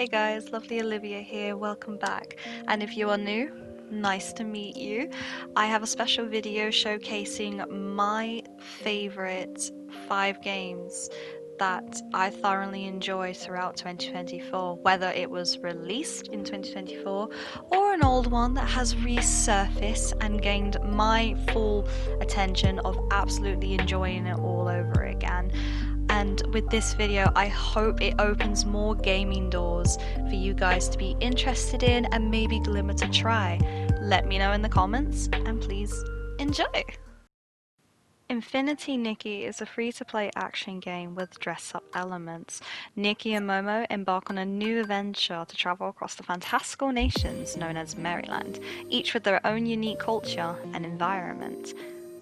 Hey guys, lovely Olivia here, welcome back. And if you are new, nice to meet you. I have a special video showcasing my favorite 5 games that I thoroughly enjoyed throughout 2024, whether it was released in 2024 or an old one that has resurfaced and gained my full attention of absolutely enjoying it all over again. And with this video, I hope it opens more gaming doors for you guys to be interested in and maybe glimmer to try. Let me know in the comments and please enjoy! Infinity Nikki is a free-to-play action game with dress-up elements. Nikki and Momo embark on a new adventure to travel across the fantastical nations known as Maryland, each with their own unique culture and environment.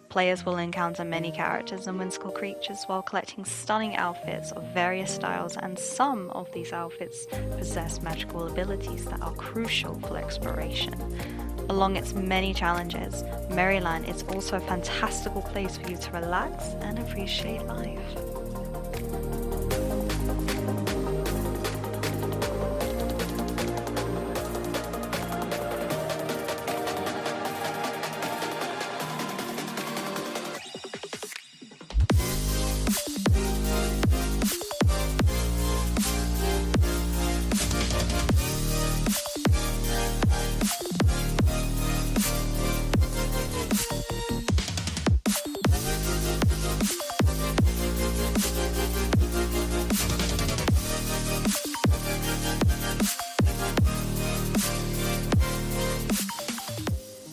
Players will encounter many characters and whimsical creatures while collecting stunning outfits of various styles, and some of these outfits possess magical abilities that are crucial for exploration. Along its many challenges, Maryland is also a fantastical place for you to relax and appreciate life.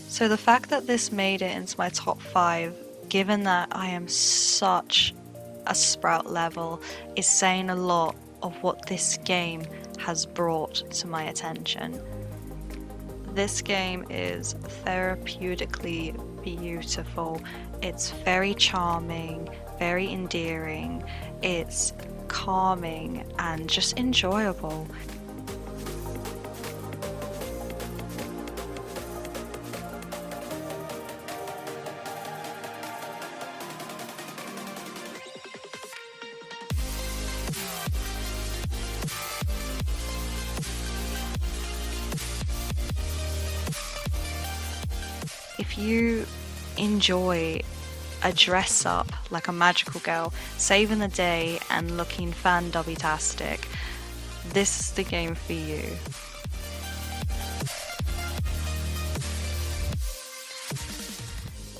So the fact that this made it into my top 5, given that I am such a Sprout level, is saying a lot of what this game has brought to my attention. This game is therapeutically beautiful. It's very charming, very endearing, it's calming and just enjoyable. If you enjoy a dress up like a magical girl, saving the day and looking fan-dubby-tastic, this is the game for you.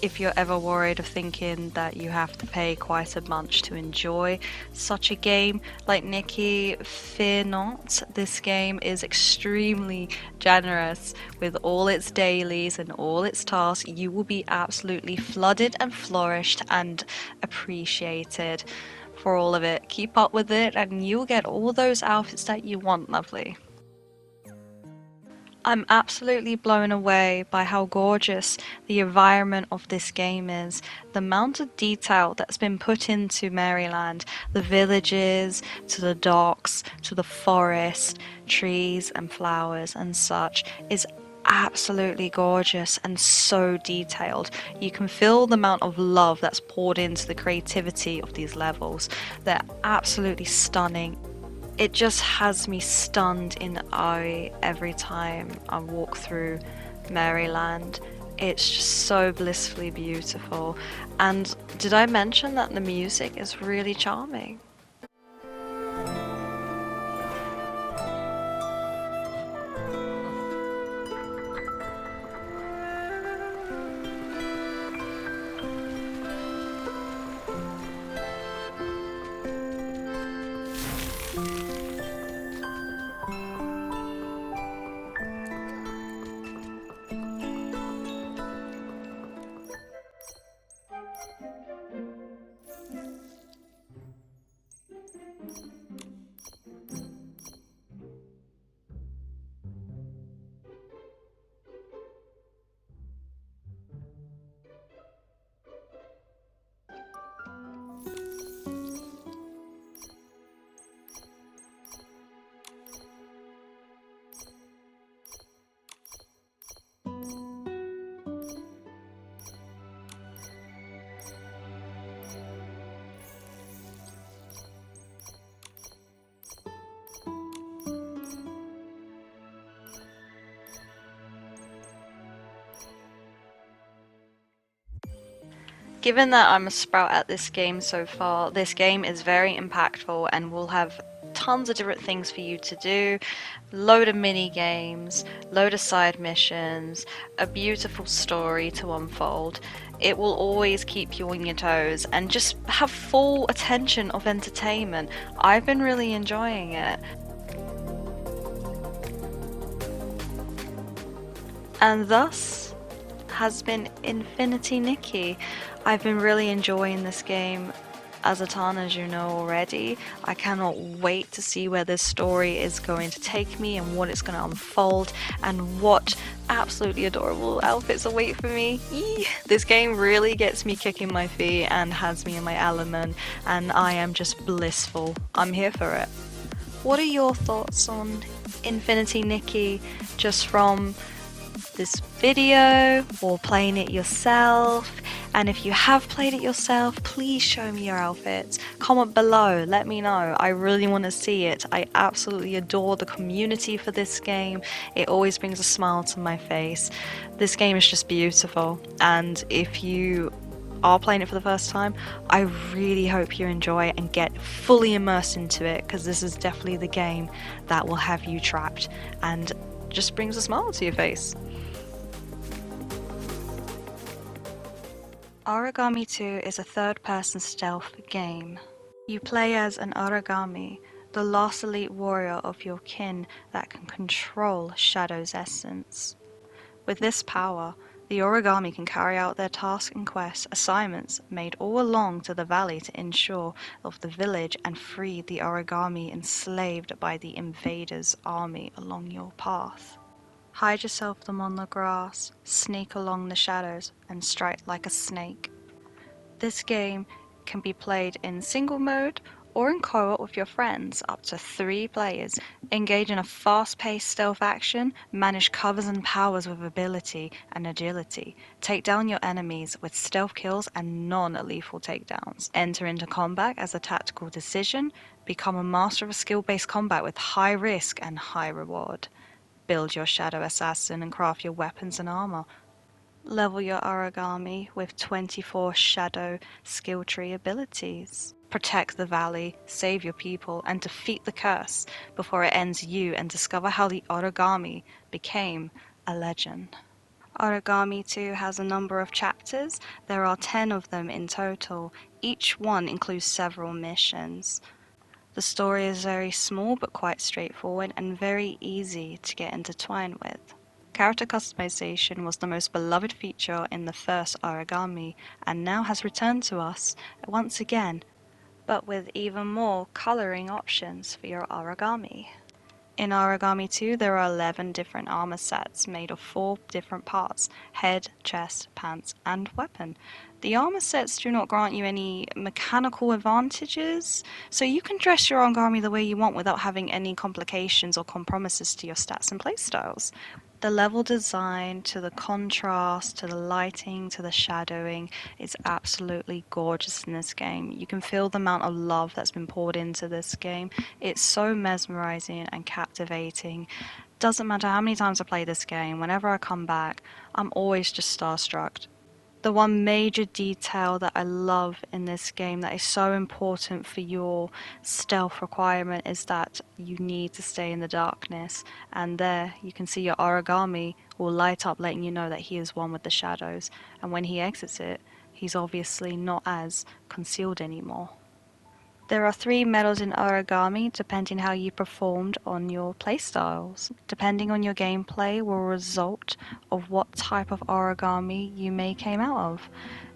If you're ever worried of thinking that you have to pay quite a bunch to enjoy such a game like Nikki, fear not. This game is extremely generous with all its dailies and all its tasks. You will be absolutely flooded and flourished and appreciated for all of it. Keep up with it and you'll get all those outfits that you want, lovely. I'm absolutely blown away by how gorgeous the environment of this game is. The amount of detail that's been put into Maryland, the villages, to the docks, to the forest, trees and flowers and such, is absolutely gorgeous and so detailed. You can feel the amount of love that's poured into the creativity of these levels. They're absolutely stunning. It just has me stunned in awe every time I walk through Maryland. It's just so blissfully beautiful. And did I mention that the music is really charming? Given that I'm a sprout at this game so far, this game is very impactful and will have tons of different things for you to do, load of mini games, load of side missions, a beautiful story to unfold. It will always keep you on your toes and just have full attention of entertainment. I've been really enjoying it. And thus has been Infinity Nikki. I've been really enjoying this game as a ton, as you know already. I cannot wait to see where this story is going to take me and what it's going to unfold and what absolutely adorable outfits await for me. Yee! This game really gets me kicking my feet and has me in my element, and I am just blissful. I'm here for it. What are your thoughts on Infinity Nikki, just from this video or playing it yourself? And if you have played it yourself, please show me your outfits. Comment below, let me know. I really want to see it. I absolutely adore the community for this game. It always brings a smile to my face. This game is just beautiful, and if you are playing it for the first time, I really hope you enjoy it and get fully immersed into it, because this is definitely the game that will have you trapped and just brings a smile to your face. Origami 2 is a third-person stealth game. You play as an origami, the last elite warrior of your kin that can control Shadow's essence. With this power, the origami can carry out their tasks and quests assignments made all along to the valley to ensure of the village and free the origami enslaved by the invaders' army along your path. Hide yourself them on the grass, sneak along the shadows, and strike like a snake. This game can be played in single mode or in co-op with your friends, up to 3 players. Engage in a fast-paced stealth action, manage covers and powers with ability and agility, take down your enemies with stealth kills and non-lethal takedowns, enter into combat as a tactical decision, become a master of skill-based combat with high risk and high reward. Build your shadow assassin and craft your weapons and armor. Level your origami with 24 shadow skill tree abilities. Protect the valley, save your people, and defeat the curse before it ends you, and discover how the origami became a legend. Origami 2 has a number of chapters. There are 10 of them in total. Each one includes several missions. The story is very small but quite straightforward and very easy to get intertwined with. Character customization was the most beloved feature in the first Origami, and now has returned to us once again, but with even more coloring options for your origami. In Origami 2, there are 11 different armor sets made of 4 different parts: head, chest, pants, and weapon. The armor sets do not grant you any mechanical advantages, so you can dress your origami the way you want without having any complications or compromises to your stats and playstyles. The level design, to the contrast, to the lighting, to the shadowing, is absolutely gorgeous in this game. You can feel the amount of love that's been poured into this game. It's so mesmerizing and captivating. Doesn't matter how many times I play this game, whenever I come back, I'm always just starstruck. The one major detail that I love in this game that is so important for your stealth requirement is that you need to stay in the darkness, and there you can see your origami will light up, letting you know that he is one with the shadows, and when he exits it, he's obviously not as concealed anymore. There are 3 medals in origami depending how you performed on your playstyles. Depending on your gameplay will result of what type of origami you may came out of.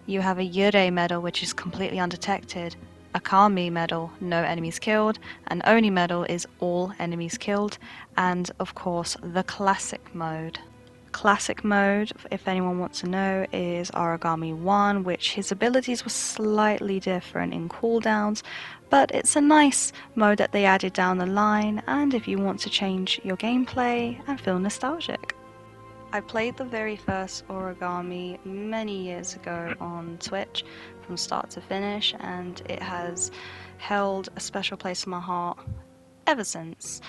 You have a Yurei medal, which is completely undetected, a Kami medal, no enemies killed, an Oni medal is all enemies killed, and of course the classic mode. Classic mode, if anyone wants to know, is Origami 1, which his abilities were slightly different in cooldowns, but it's a nice mode that they added down the line, and if you want to change your gameplay and feel nostalgic. I played the very first Origami many years ago on Twitch from start to finish, and it has held a special place in my heart ever since.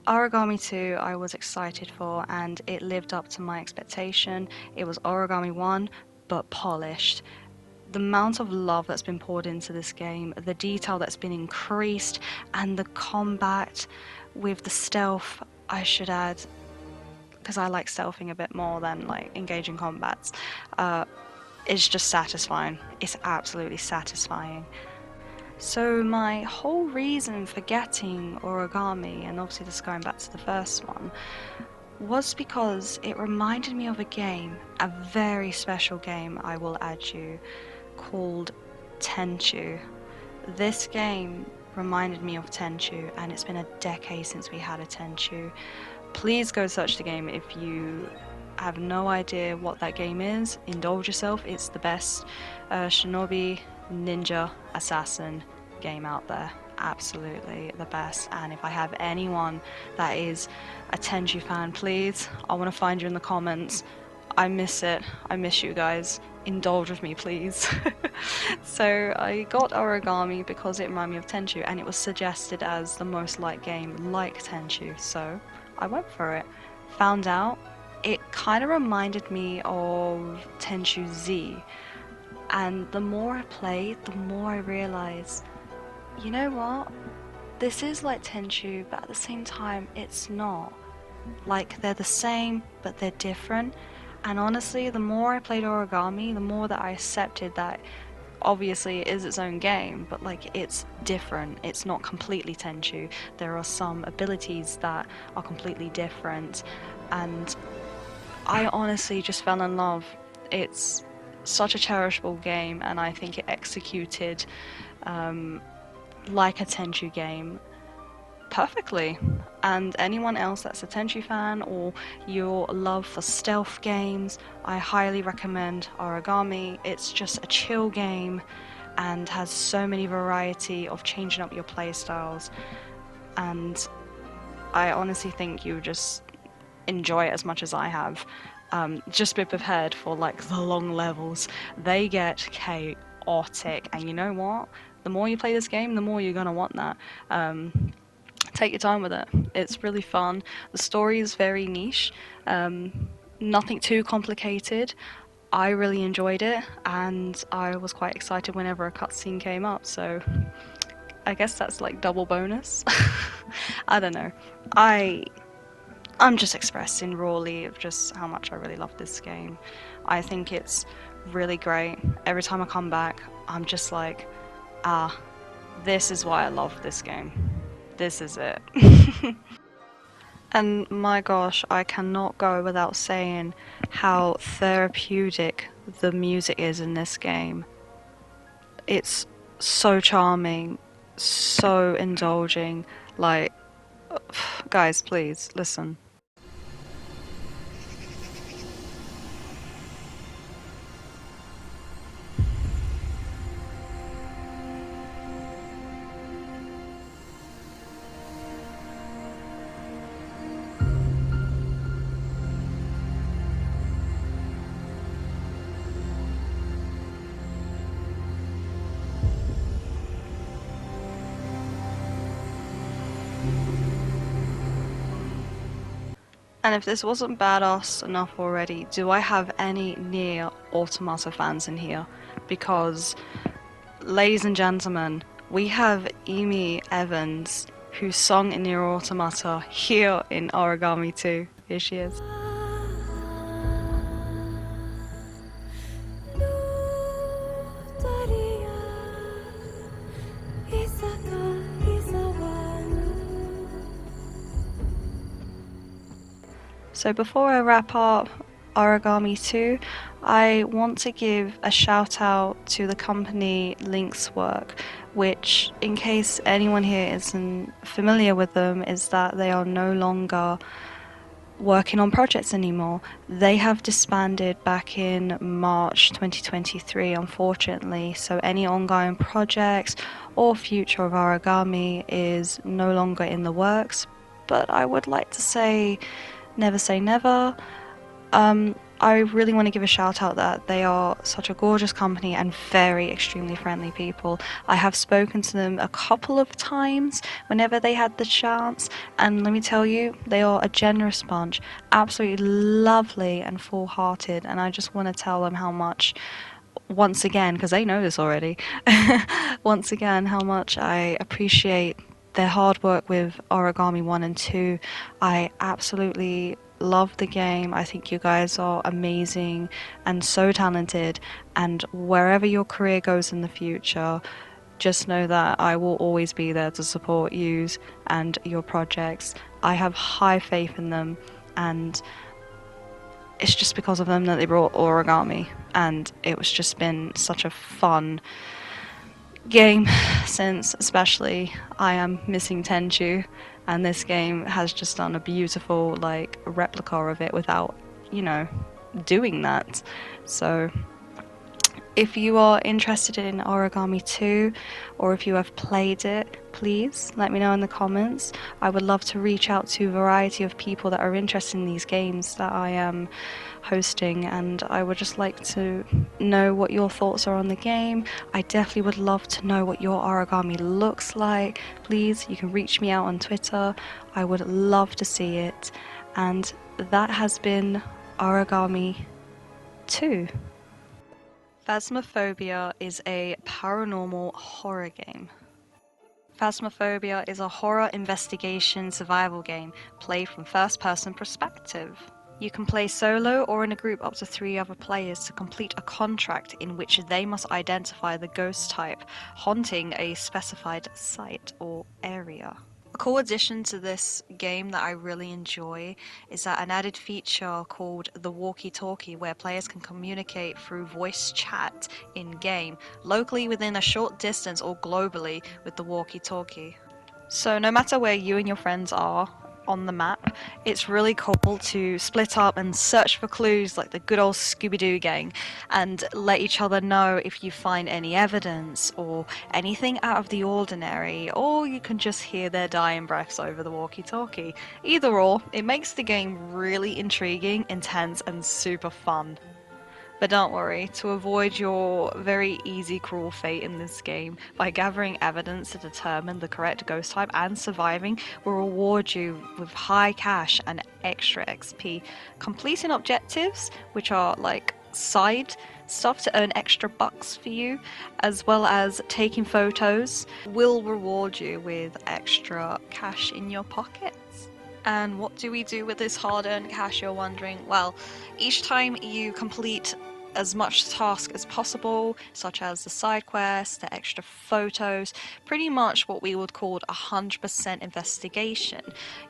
Origami 2 I was excited for, and it lived up to my expectation. It was Origami 1 but polished. the amount of love that's been poured into this game, the detail that's been increased, and the combat with the stealth, I should add, because I like stealthing a bit more than like engaging combats, is just satisfying. It's absolutely satisfying. So my whole reason for getting Origami, and obviously this is going back to the first one, was because it reminded me of a game, a very special game I will add you, called Tenchu. This game reminded me of Tenchu, and it's been a decade since we had a Tenchu. Please go search the game if you have no idea what that game is. Indulge yourself, it's the best shinobi, ninja, assassin game out there. Absolutely the best. And if I have anyone that is a Tenchu fan, please, I want to find you in the comments. I miss it. I miss you guys. Indulge with me, please. So I got Origami because it reminded me of Tenchu, and it was suggested as the most liked game like Tenchu, so I went for it. Found out it kind of reminded me of Tenchu Z, and the more I played, the more I realized, you know what? This is like Tenchu, but at the same time, it's not. Like, they're the same, but they're different. And honestly, the more I played Origami, the more that I accepted that obviously it is its own game, but like it's different. It's not completely Tenchu. There are some abilities that are completely different, and I honestly just fell in love. It's such a cherishable game, and I think it executed like a Tenchu game perfectly. And anyone else that's a Tenchu fan, or your love for stealth games, I highly recommend Origami. It's just a chill game and has so many variety of changing up your playstyles, and I honestly think you just enjoy it as much as I have. Just be prepared for like the long levels. They get chaotic, and you know what? The more you play this game, the more you're gonna want that. Take your time with it. It's really fun. The story is very niche, nothing too complicated. I really enjoyed it, and I was quite excited whenever a cutscene came up, so I guess that's like double bonus. I don't know. I'm just expressing rawly of just how much I really love this game. I think it's really great. Every time I come back, I'm just like, this is why I love this game. This is it. And my gosh, I cannot go without saying how therapeutic the music is in this game. It's so charming, so indulging. Like, guys, please listen. And if this wasn't badass enough already, do I have any Nier Automata fans in here? Because, ladies and gentlemen, we have Amy Evans, who sung in Nier Automata, here in Origami 2. Here she is. So before I wrap up Origami 2, I want to give a shout out to the company Link's work, which, in case anyone here isn't familiar with them, is that they are no longer working on projects anymore. They have disbanded back in March 2023, unfortunately, so any ongoing projects or future of Origami is no longer in the works. But I would like to say never. I really want to give a shout out that they are such a gorgeous company and very extremely friendly people. I have spoken to them a couple of times whenever they had the chance, and let me tell you, they are a generous bunch, absolutely lovely and full-hearted, and I just want to tell them how much once again, because they know this already, once again, how much I appreciate their hard work with Origami 1 and 2. I absolutely love the game. I think you guys are amazing and so talented. And wherever your career goes in the future, just know that I will always be there to support you and your projects. I have high faith in them, and it's just because of them that they brought Origami, and it was just been such a fun game since, especially I am missing Tenchu, and this game has just done a beautiful like replica of it without, you know, doing that. So if you are interested in Origami 2, or if you have played it, please let me know in the comments. I would love to reach out to a variety of people that are interested in these games that I am hosting, and I would just like to know what your thoughts are on the game. I definitely would love to know what your Origami looks like. Please, you can reach me out on Twitter. I would love to see it. And that has been Origami 2. Phasmophobia is a paranormal horror game. Phasmophobia is a horror investigation survival game played from first-person perspective. You can play solo or in a group up to 3 other players to complete a contract in which they must identify the ghost type haunting a specified site or area. A cool addition to this game that I really enjoy is that an added feature called the walkie-talkie, where players can communicate through voice chat in-game, locally within a short distance or globally with the walkie-talkie. So no matter where you and your friends are on the map, it's really cool to split up and search for clues like the good old Scooby-Doo gang, and let each other know if you find any evidence or anything out of the ordinary, or you can just hear their dying breaths over the walkie-talkie. Either or, it makes the game really intriguing, intense, and super fun. But don't worry, to avoid your very easy cruel fate in this game, by gathering evidence to determine the correct ghost type and surviving will reward you with high cash and extra XP. Completing objectives, which are like side stuff to earn extra bucks for you, as well as taking photos, will reward you with extra cash in your pockets. And what do we do with this hard-earned cash, you're wondering? Well, each time you complete as much task as possible, such as the side quests, the extra photos, pretty much what we would call 100% investigation,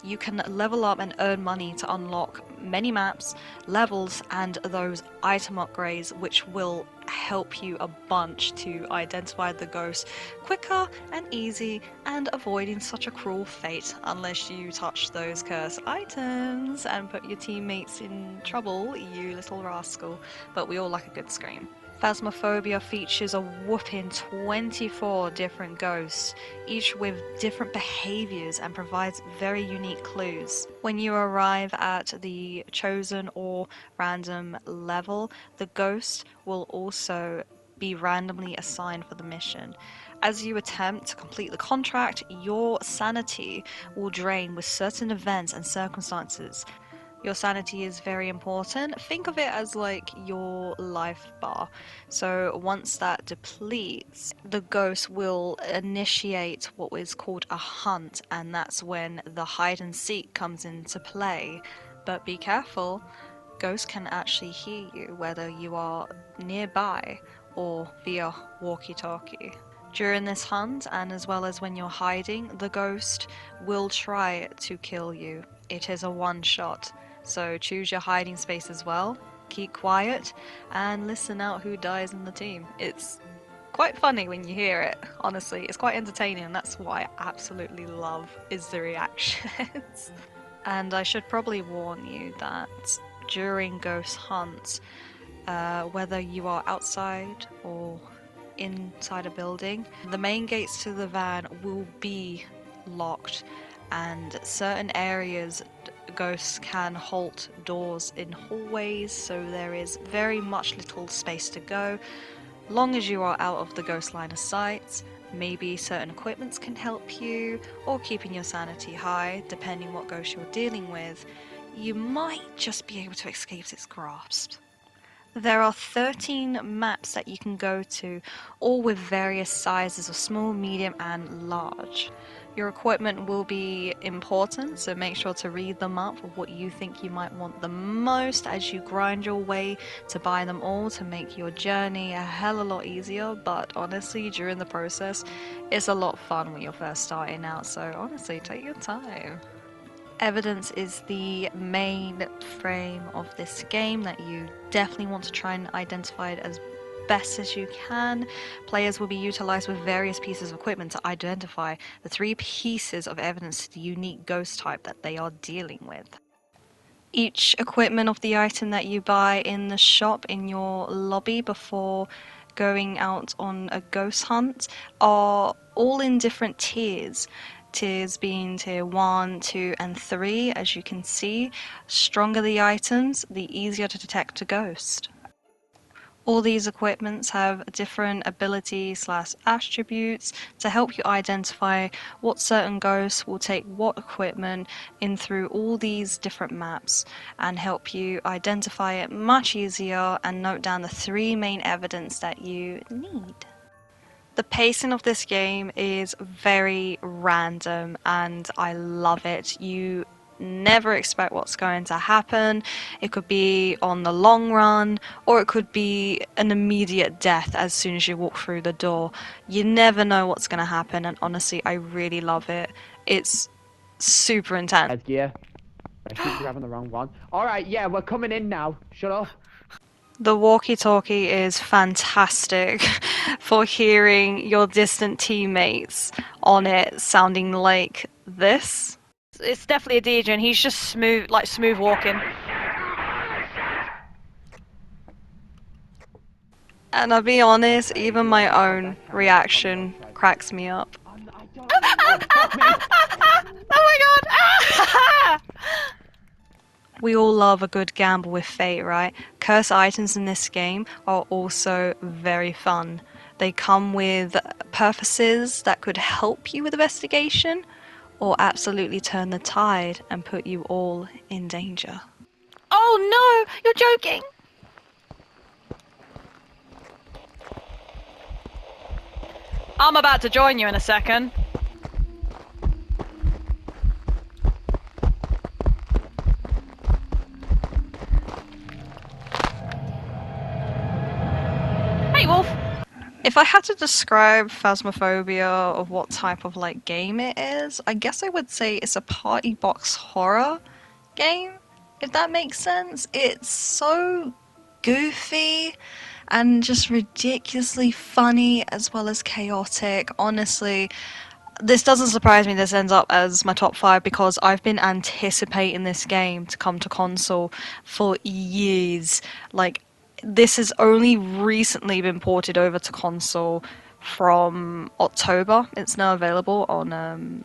you can level up and earn money to unlock many maps, levels, and those item upgrades, which will help you a bunch to identify the ghost quicker and easy, and avoiding such a cruel fate unless you touch those cursed items and put your teammates in trouble, you little rascal. But we all like a good scream. Phasmophobia features a whopping 24 different ghosts, each with different behaviors, and provides very unique clues. When you arrive at the chosen or random level, the ghost will also be randomly assigned for the mission. As you attempt to complete the contract, your sanity will drain with certain events and circumstances. Your sanity is very important. Think of it as like your life bar. So once that depletes, the ghost will initiate what is called a hunt, and that's when the hide and seek comes into play. But be careful, ghosts can actually hear you whether you are nearby or via walkie-talkie. During this hunt, and as well as when you're hiding, the ghost will try to kill you. It is a one-shot, so choose your hiding space as well, keep quiet, and listen out who dies in the team. It's quite funny when you hear it, honestly. It's quite entertaining, and that's what I absolutely love, is the reactions. And I should probably warn you that during ghost hunts, whether you are outside or inside a building, the main gates to the van will be locked, and certain areas ghosts can halt doors in hallways, so there is very much little space to go. Long as you are out of the ghost line of sight, maybe certain equipments can help you, or keeping your sanity high, depending what ghost you're dealing with, you might just be able to escape its grasp. There are 13 maps that you can go to, all with various sizes of small, medium, and large. Your equipment will be important, so make sure to read them up of what you think you might want the most as you grind your way to buy them all to make your journey a hell of a lot easier. But honestly, during the process, it's a lot of fun when you're first starting out, so honestly, take your time. Evidence is the main frame of this game that you definitely want to try and identify it as best as you can. Players will be utilized with various pieces of equipment to identify the three pieces of evidence to the unique ghost type that they are dealing with. Each equipment of the item that you buy in the shop in your lobby before going out on a ghost hunt are all in different tiers. Tiers being tier 1, 2, and 3, as you can see. Stronger the items, the easier to detect a ghost. All these equipments have different abilities slash attributes to help you identify what certain ghosts will take what equipment in through all these different maps and help you identify it much easier and note down the three main evidence that you need. The pacing of this game is very random and I love it. You never expect what's going to happen. It could be on the long run or it could be an immediate death as soon as you walk through the door. You never know what's going to happen and honestly I really love it. It's super intense. Gear. I think you're having the wrong one. Alright, yeah, we're coming in now. Shut up. The walkie-talkie is fantastic for hearing your distant teammates on it sounding like this. It's definitely a DJ and he's just smooth walking. And I'll be honest, even my own reaction cracks me up. Oh my god! We all love a good gamble with fate, right? Curse items in this game are also very fun. They come with purposes that could help you with investigation or absolutely turn the tide and put you all in danger. Oh no! You're joking! I'm about to join you in a second. Hey, Wolf! If I had to describe Phasmophobia of what type of like game it is, I guess I would say it's a party box horror game, if that makes sense. It's so goofy and just ridiculously funny as well as chaotic. Honestly, this doesn't surprise me this ends up as my top 5 because I've been anticipating this game to come to console for years. Like, this has only recently been ported over to console from October. It's now available on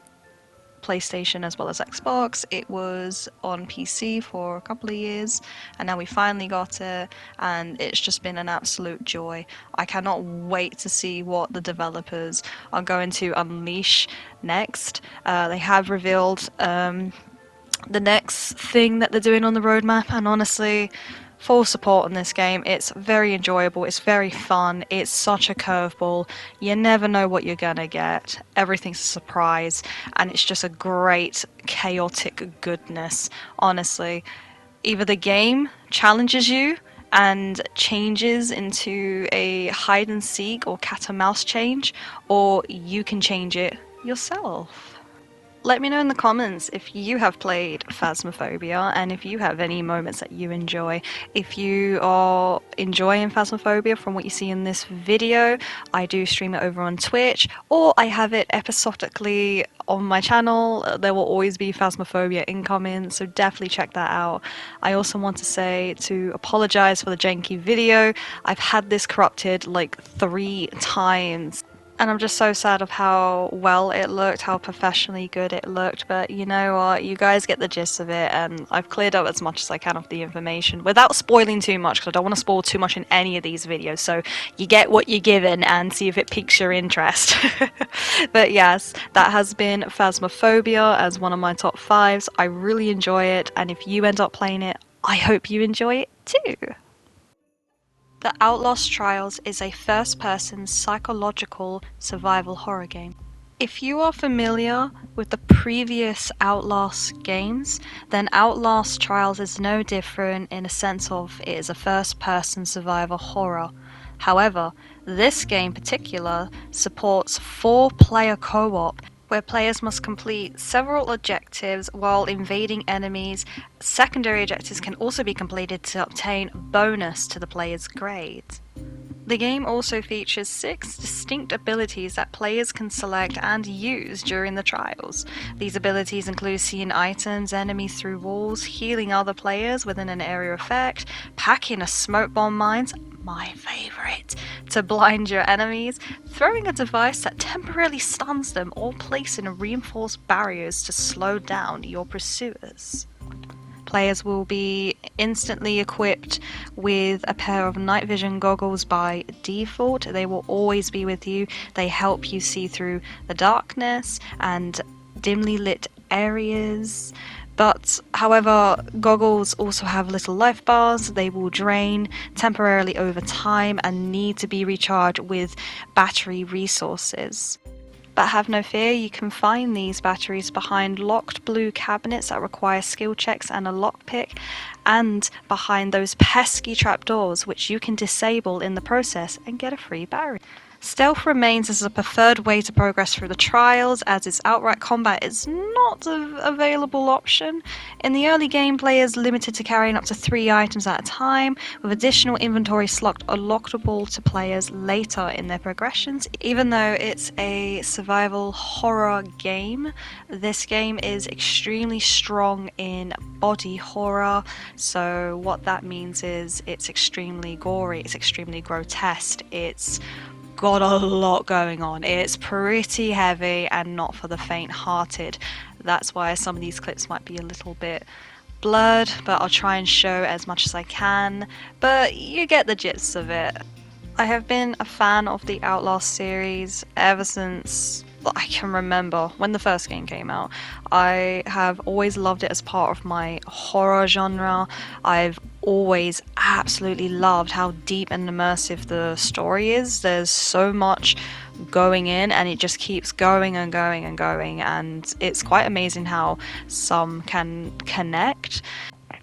PlayStation as well as Xbox. It was on PC for a couple of years and now we finally got it and it's just been an absolute joy. I cannot wait to see what the developers are going to unleash next. They have revealed the next thing that they're doing on the roadmap and honestly full support on this game. It's very enjoyable, it's very fun, it's such a curveball. You never know what you're gonna get. Everything's a surprise, and it's just a great chaotic goodness. Honestly, either the game challenges you and changes into a hide and seek or cat and mouse change, or you can change it yourself. Let me know in the comments if you have played Phasmophobia and if you have any moments that you enjoy. If you are enjoying Phasmophobia from what you see in this video, I do stream it over on Twitch or I have it episodically on my channel. There will always be Phasmophobia incoming, so definitely check that out. I also want to say to apologize for the janky video. I've had this corrupted like 3 times. And I'm just so sad of how well it looked, how professionally good it looked, but you know what, you guys get the gist of it, and I've cleared up as much as I can of the information without spoiling too much, because I don't want to spoil too much in any of these videos, so you get what you're given and see if it piques your interest. But yes, that has been Phasmophobia as one of my top 5s. I really enjoy it, and if you end up playing it, I hope you enjoy it too. The Outlast Trials is a first-person psychological survival horror game. If you are familiar with the previous Outlast games, then Outlast Trials is no different in a sense of it is a first-person survival horror. However, this game in particular supports 4-player co-op where players must complete several objectives while invading enemies. Secondary objectives can also be completed to obtain bonus to the player's grades. The game also features 6 distinct abilities that players can select and use during the trials. These abilities include seeing items, enemies through walls, healing other players within an area effect, packing a smoke bomb mines, my favourite, to blind your enemies, throwing a device that temporarily stuns them, or placing reinforced barriers to slow down your pursuers. Players will be instantly equipped with a pair of night vision goggles by default. They will always be with you. They help you see through the darkness and dimly lit areas. But, however, goggles also have little life bars. They will drain temporarily over time and need to be recharged with battery resources. But have no fear, you can find these batteries behind locked blue cabinets that require skill checks and a lockpick, and behind those pesky trapdoors which you can disable in the process and get a free battery. Stealth remains as a preferred way to progress through the trials, as its outright combat is not an available option. In the early game, players limited to carrying up to 3 items at a time, with additional inventory slots unlockable to players later in their progressions. Even though it's a survival horror game, this game is extremely strong in body horror. So what that means is it's extremely gory, it's extremely grotesque, it's got a lot going on. It's pretty heavy and not for the faint-hearted. That's why some of these clips might be a little bit blurred, but I'll try and show as much as I can. But you get the gist of it. I have been a fan of the Outlast series ever since I can remember when the first game came out. I have always loved it as part of my horror genre. I've always absolutely loved how deep and immersive the story is. There's so much going in and it just keeps going and going and going, and it's quite amazing how some can connect.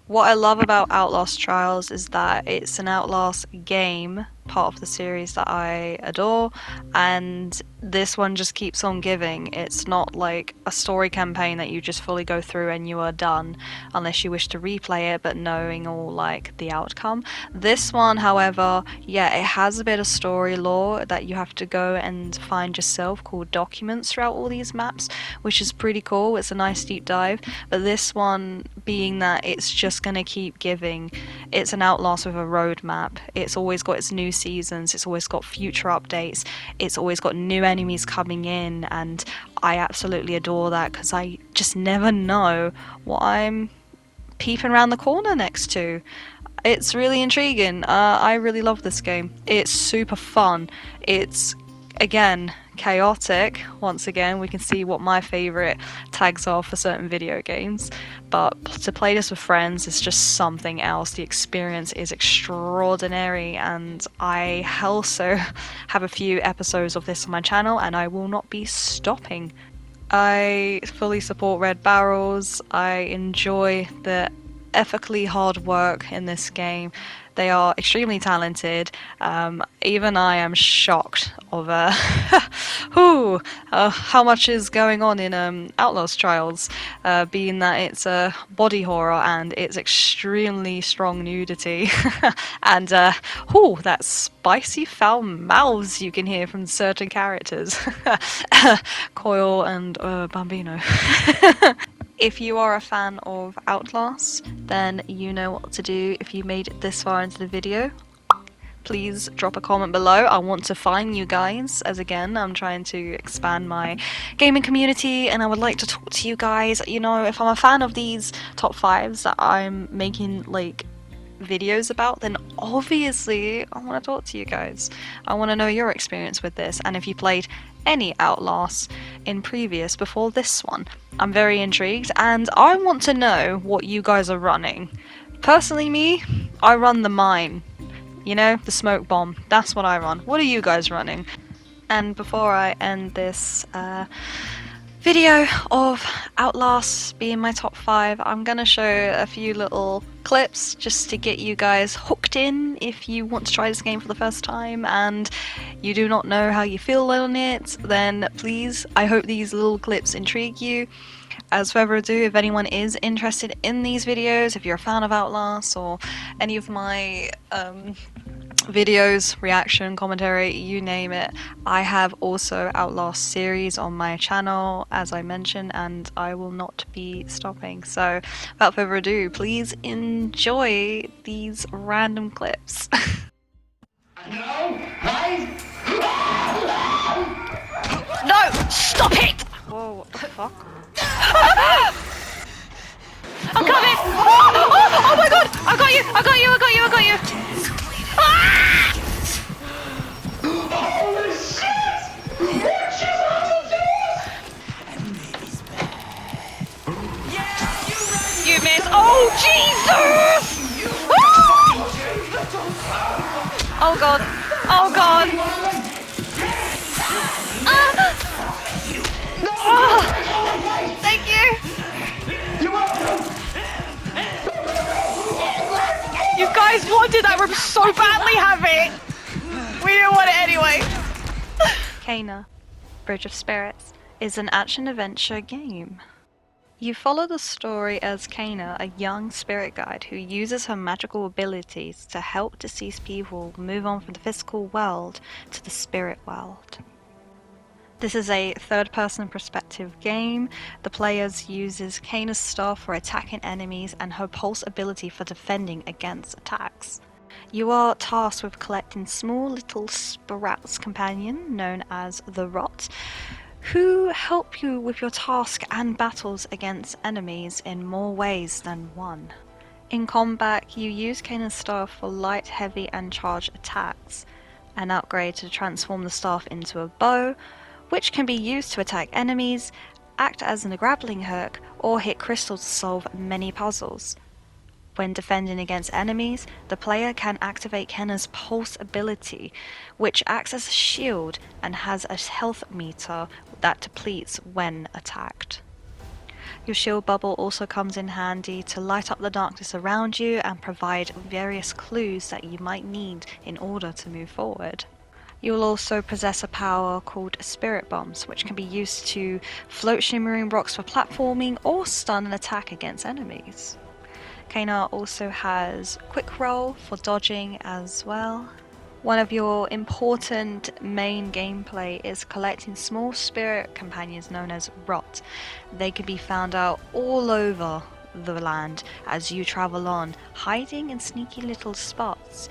What I love about Outlast Trials is that it's an Outlast game, part of the series that I adore, and this one just keeps on giving. It's not like a story campaign that you just fully go through and you are done, unless you wish to replay it, but knowing all like the outcome. This one, however, yeah, it has a bit of story lore that you have to go and find yourself, called documents, throughout all these maps, which is pretty cool. It's a nice deep dive. But this one, being that it's just gonna keep giving, it's an Outlast with a roadmap. It's always got its new seasons, it's always got future updates, it's always got new enemies coming in, and I absolutely adore that because I just never know what I'm peeping around the corner next to. It's really intriguing. I really love this game. It's super fun. It's, again, chaotic. Once again, we can see what my favourite tags are for certain video games, but to play this with friends is just something else. The experience is extraordinary, and I also have a few episodes of this on my channel and I will not be stopping. I fully support Red Barrels. I enjoy the ethically hard work in this game. They are extremely talented. Even I am shocked of how much is going on in Outlast Trials, being that it's a body horror and it's extremely strong nudity, and that spicy foul mouths you can hear from certain characters, Coil and Bambino. If you are a fan of Outlast, then you know what to do if you made it this far into the video. Please drop a comment below. I want to find you guys, as again, I'm trying to expand my gaming community and I would like to talk to you guys. You know, if I'm a fan of these top 5s that I'm making like videos about, then obviously I want to talk to you guys. I want to know your experience with this, and if you played any Outlast in previous before this one. I'm very intrigued and I want to know what you guys are running. Personally, me, I run the mine. You know, the smoke bomb. That's what I run. What are you guys running? And before I end this video of Outlast being my top 5, I'm gonna show a few little clips just to get you guys hooked in if you want to try this game for the first time and you do not know how you feel on it. Then please, I hope these little clips intrigue you. As further ado, if anyone is interested in these videos, if you're a fan of Outlast or any of my videos, reaction, commentary, you name it, I have also Outlast series on my channel, as I mentioned, and I will not be stopping. So without further ado, please enjoy these random clips. No! Stop it! Whoa, what the fuck? I'm coming! Oh my god! I got you! I got you! I got you! I got you! Ah! Holy shit! Witches on the doors! You missed! Oh Jesus! Ah! Oh god! Oh god! Ah! Oh, thank you! You guys wanted that room so badly, have it! We didn't want it anyway! Cana, Bridge of Spirits, is an action-adventure game. You follow the story as Cana, a young spirit guide who uses her magical abilities to help deceased people move on from the physical world to the spirit world. This is a third-person perspective game. The player uses Cana's staff for attacking enemies and her pulse ability for defending against attacks. You are tasked with collecting small little sprouts companion known as the Rot, who help you with your task and battles against enemies in more ways than one. In combat, you use Cana's staff for light, heavy and charged attacks, an upgrade to transform the staff into a bow, which can be used to attack enemies, act as a grappling hook, or hit crystals to solve many puzzles. When defending against enemies, the player can activate Kenna's Pulse ability, which acts as a shield and has a health meter that depletes when attacked. Your shield bubble also comes in handy to light up the darkness around you and provide various clues that you might need in order to move forward. You will also possess a power called Spirit Bombs, which can be used to float shimmering rocks for platforming or stun an attack against enemies. Cana also has Quick Roll for dodging as well. One of your important main gameplay is collecting small spirit companions known as Rot. They can be found out all over the land as you travel on, hiding in sneaky little spots.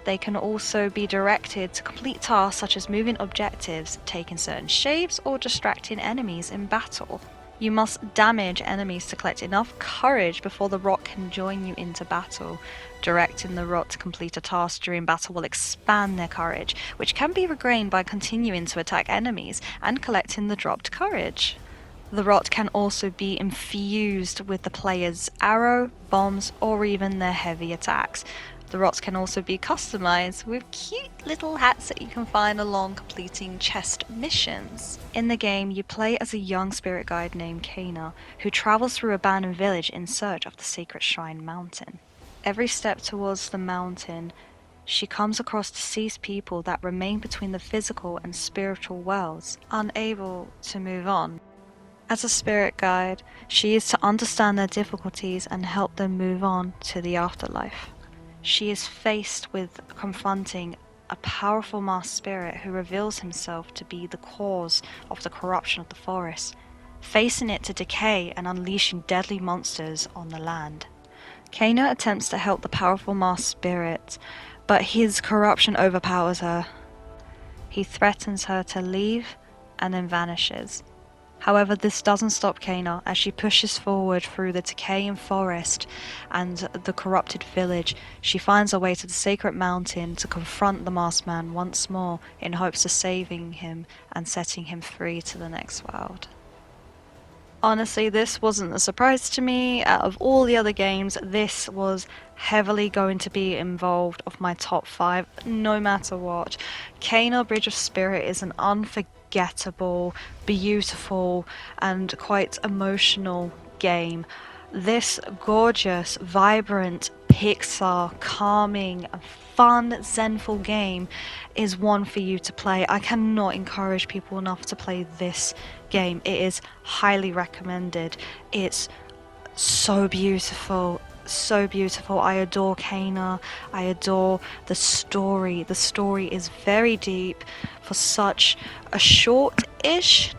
They can also be directed to complete tasks such as moving objectives, taking certain shapes, or distracting enemies in battle. You must damage enemies to collect enough courage before the Rot can join you into battle. Directing the Rot to complete a task during battle will expand their courage, which can be regained by continuing to attack enemies and collecting the dropped courage. The Rot can also be infused with the player's arrow, bombs, or even their heavy attacks. The Rots can also be customized with cute little hats that you can find along completing chest missions. In the game, you play as a young spirit guide named Cana, who travels through an abandoned village in search of the sacred shrine mountain. Every step towards the mountain, she comes across deceased people that remain between the physical and spiritual worlds, unable to move on. As a spirit guide, she is to understand their difficulties and help them move on to the afterlife. She is faced with confronting a powerful masked spirit who reveals himself to be the cause of the corruption of the forest, facing it to decay and unleashing deadly monsters on the land. Cana attempts to help the powerful masked spirit, but his corruption overpowers her. He threatens her to leave and then vanishes. However, this doesn't stop Cana as she pushes forward through the decaying forest and the corrupted village. She finds her way to the sacred mountain to confront the masked man once more in hopes of saving him and setting him free to the next world. Honestly, this wasn't a surprise to me. Out of all the other games, this was heavily going to be involved of my top 5, no matter what. Kena Bridge of Spirit is an unforgettable, beautiful, and quite emotional game. This gorgeous, vibrant, Pixar, calming, and fun, zenful game is one for you to play. I cannot encourage people enough to play this game. It is highly recommended. It's so beautiful. So beautiful. I adore Kana. I adore the story. The story is very deep for such a short-ish,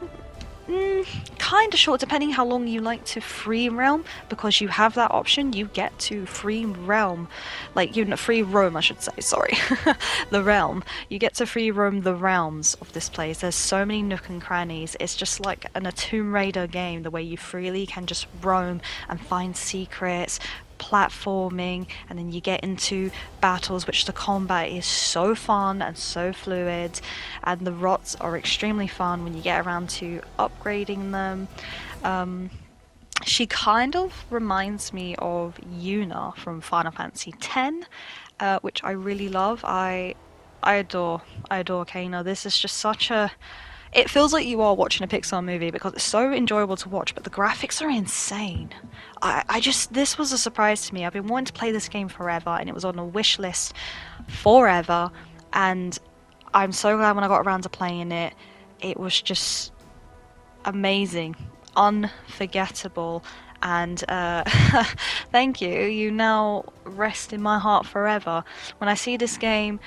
kind of short, depending how long you like to free realm, because you have that option. You get to free realm, like you know, free roam, I should say. Sorry, the realm. You get to free roam the realms of this place. There's so many nook and crannies. It's just like a Tomb Raider game, the way you freely can just roam and find secrets, platforming, and then you get into battles, which the combat is so fun and so fluid, and the rots are extremely fun when you get around to upgrading them. She kind of reminds me of Yuna from Final Fantasy X, which I really love. I adore Kena. This is just such a, it feels like you are watching a Pixar movie because it's so enjoyable to watch, but the graphics are insane. I just, this was a surprise to me. I've been wanting to play this game forever, and it was on a wish list forever, and I'm so glad when I got around to playing it. It was just amazing, unforgettable, and thank you. You now rest in my heart forever. When I see this game,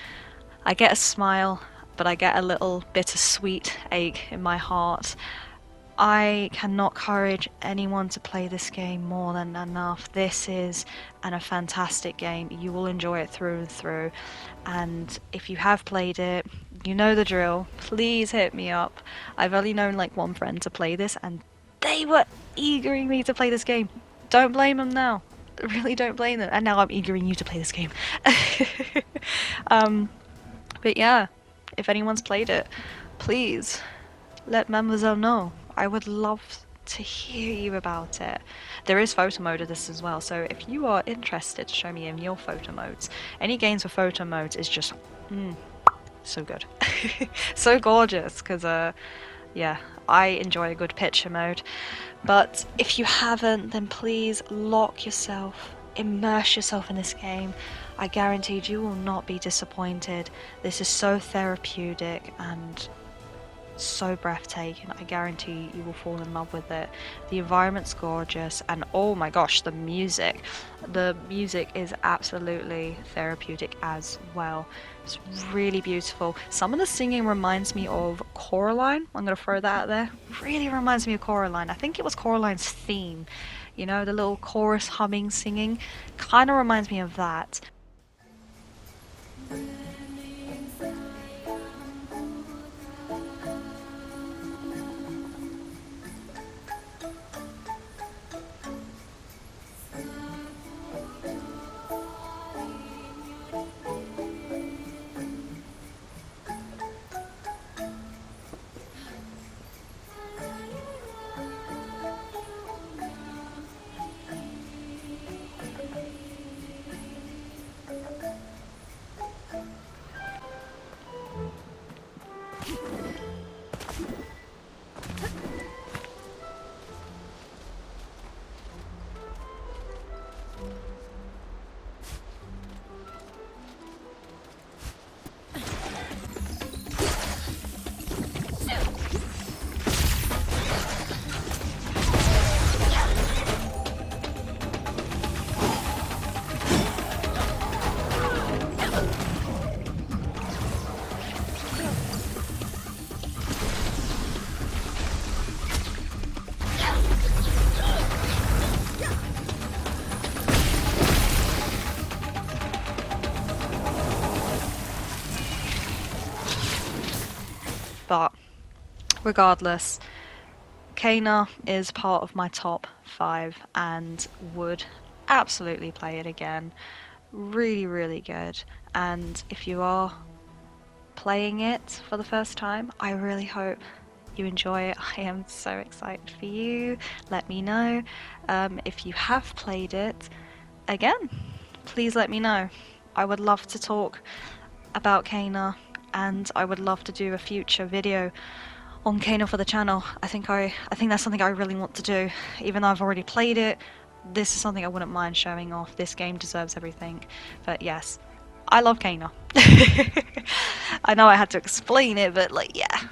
I get a smile, but I get a little bittersweet ache in my heart. I cannot encourage anyone to play this game more than enough. This is a fantastic game. You will enjoy it through and through. And if you have played it, you know the drill. Please hit me up. I've only known like one friend to play this, and they were eagering me to play this game. Don't blame them now. Really don't blame them. And now I'm eagering you to play this game. But yeah, if anyone's played it, please let Mademoiselle know. I would love to hear you about it. There is photo mode of this as well, so if you are interested to show me in your photo modes, any games with photo modes is just so good. So gorgeous, because yeah, I enjoy a good picture mode. But if you haven't, then please lock yourself, immerse yourself in this game. I guaranteed you will not be disappointed. This is so therapeutic and so breathtaking. I guarantee you will fall in love with it. The environment's gorgeous, and oh my gosh, the music. The music is absolutely therapeutic as well. It's really beautiful. Some of the singing reminds me of Coraline. I'm gonna throw that out there. Really reminds me of Coraline. I think it was Coraline's theme. You know, the little chorus humming singing. Kind of reminds me of that. But regardless, Kana is part of my top 5 and would absolutely play it again. Really, really good. And if you are playing it for the first time, I really hope you enjoy it. I am so excited for you. Let me know. If you have played it, again, please let me know. I would love to talk about Kana, and I would love to do a future video on Kana for the channel. I think that's something I really want to do. Even though I've already played it, this is something I wouldn't mind showing off. This game deserves everything. But yes, I love Kana. I know I had to explain it, but like, yeah,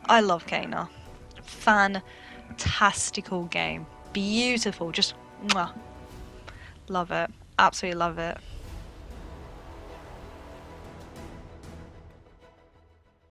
I love Kana. Fantastical game. Beautiful. Just mwah. Love it. Absolutely love it.